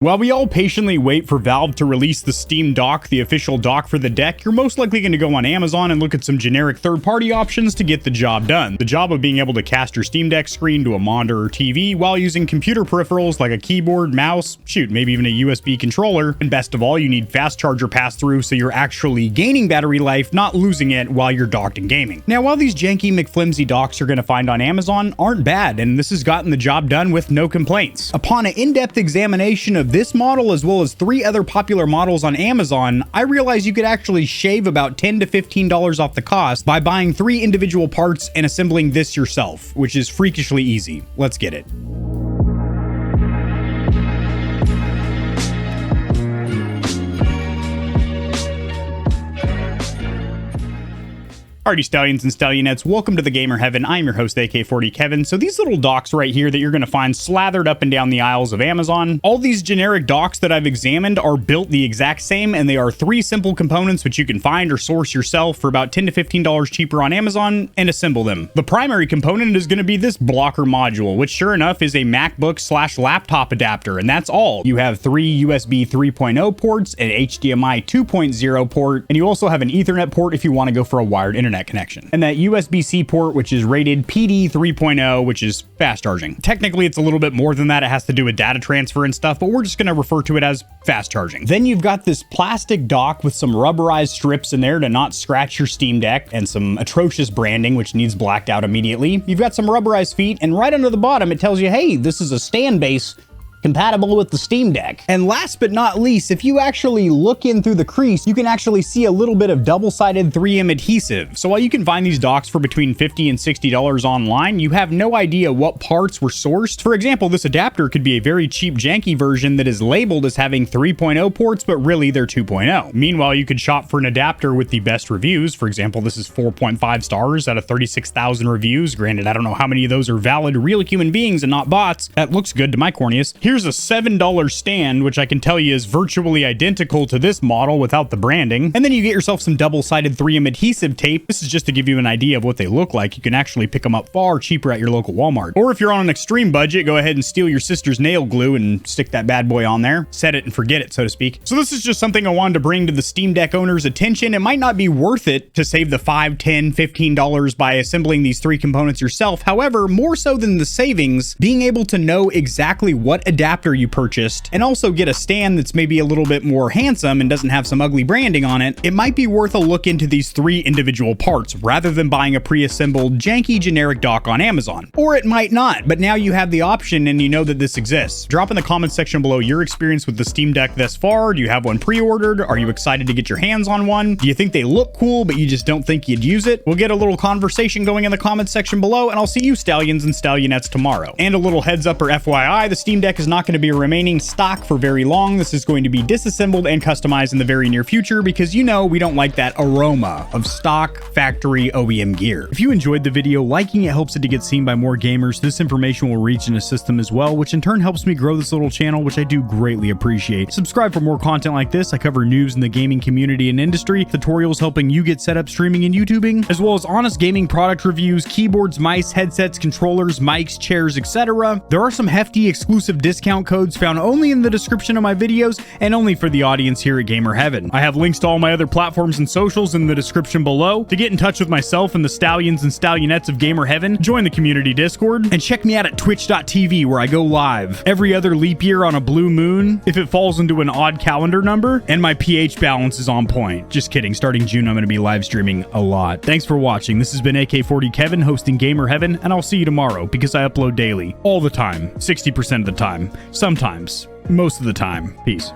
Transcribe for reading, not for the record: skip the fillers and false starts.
While we all patiently wait for Valve to release the Steam Dock, the official dock for the deck, you're most likely going to go on Amazon and look at some generic third-party options to get the job done. The job of being able to cast your Steam Deck screen to a monitor or TV while using computer peripherals like a keyboard, mouse, maybe even a USB controller. And best of all, you need fast charger pass-through so you're actually gaining battery life, not losing it while you're docked and gaming. Now, while these janky McFlimsy docks you're going to find on Amazon aren't bad, and this has gotten the job done with no complaints. Upon an in-depth examination of this model as well as 3 other popular models on Amazon, I realized you could actually shave about $10 to $15 off the cost by buying 3 individual parts and assembling this yourself, which is freakishly easy. Let's get it. Alrighty, Stallions and Stallionettes, welcome to the Gamer Heaven. I'm your host, AK40 Kevin. So these little docks right here that you're going to find slathered up and down the aisles of Amazon, all these generic docks that I've examined are built the exact same, and they are 3 simple components which you can find or source yourself for about $10 to $15 cheaper on Amazon and assemble them. The primary component is going to be this blocker module, which sure enough is a MacBook/laptop adapter, and that's all. You have 3 USB 3.0 ports, an HDMI 2.0 port, and you also have an Ethernet port if you want to go for a wired internet connection. And that USB-C port, which is rated PD 3.0, which is fast charging. Technically, it's a little bit more than that. It has to do with data transfer and stuff, but we're just going to refer to it as fast charging. Then you've got this plastic dock with some rubberized strips in there to not scratch your Steam Deck and some atrocious branding, which needs blacked out immediately. You've got some rubberized feet, and right under the bottom, it tells you, hey, this is a stand base compatible with the Steam Deck. And last but not least, if you actually look in through the crease, you can actually see a little bit of double-sided 3M adhesive. So while you can find these docks for between $50 and $60 online, you have no idea what parts were sourced. For example, this adapter could be a very cheap, janky version that is labeled as having 3.0 ports, but really they're 2.0. Meanwhile, you could shop for an adapter with the best reviews. For example, this is 4.5 stars out of 36,000 reviews. Granted, I don't know how many of those are valid real human beings and not bots. That looks good to my corneas. Here's a $7 stand, which I can tell you is virtually identical to this model without the branding. And then you get yourself some double-sided 3M adhesive tape. This is just to give you an idea of what they look like. You can actually pick them up far cheaper at your local Walmart. Or if you're on an extreme budget, go ahead and steal your sister's nail glue and stick that bad boy on there. Set it and forget it, so to speak. So this is just something I wanted to bring to the Steam Deck owner's attention. It might not be worth it to save the $5, $10, $15 by assembling these 3 components yourself. However, more so than the savings, being able to know exactly what adapter you purchased and also get a stand that's maybe a little bit more handsome and doesn't have some ugly branding on it, it might be worth a look into these 3 individual parts rather than buying a pre-assembled janky generic dock on Amazon. Or it might not, but now you have the option and you know that this exists. Drop in the comments section below your experience with the Steam Deck thus far. Do you have one pre-ordered? Are you excited to get your hands on one? Do you think they look cool but you just don't think you'd use it? We'll get a little conversation going in the comments section below, and I'll see you Stallions and Stallionettes tomorrow. And a little heads up or FYI, the Steam Deck is not going to be remaining stock for very long. This is going to be disassembled and customized in the very near future because you know we don't like that aroma of stock factory OEM gear. If you enjoyed the video, liking it helps it to get seen by more gamers. This information will reach and assist them as well, which in turn helps me grow this little channel, which I do greatly appreciate. Subscribe for more content like this. I cover news in the gaming community and industry, tutorials helping you get set up streaming and YouTubing, as well as honest gaming product reviews, keyboards, mice, headsets, controllers, mics, chairs, etc. There are some hefty exclusive discount codes found only in the description of my videos and only for the audience here at Gamer Heaven. I have links to all my other platforms and socials in the description below. To get in touch with myself and the Stallions and Stallionettes of Gamer Heaven, join the community Discord and check me out at twitch.tv where I go live every other leap year on a blue moon if it falls into an odd calendar number and my pH balance is on point. Just kidding. Starting June, I'm going to be live streaming a lot. Thanks for watching. This has been AK40 Kevin hosting Gamer Heaven, and I'll see you tomorrow because I upload daily. All the time. 60% of the time. Sometimes. Most of the time. Peace.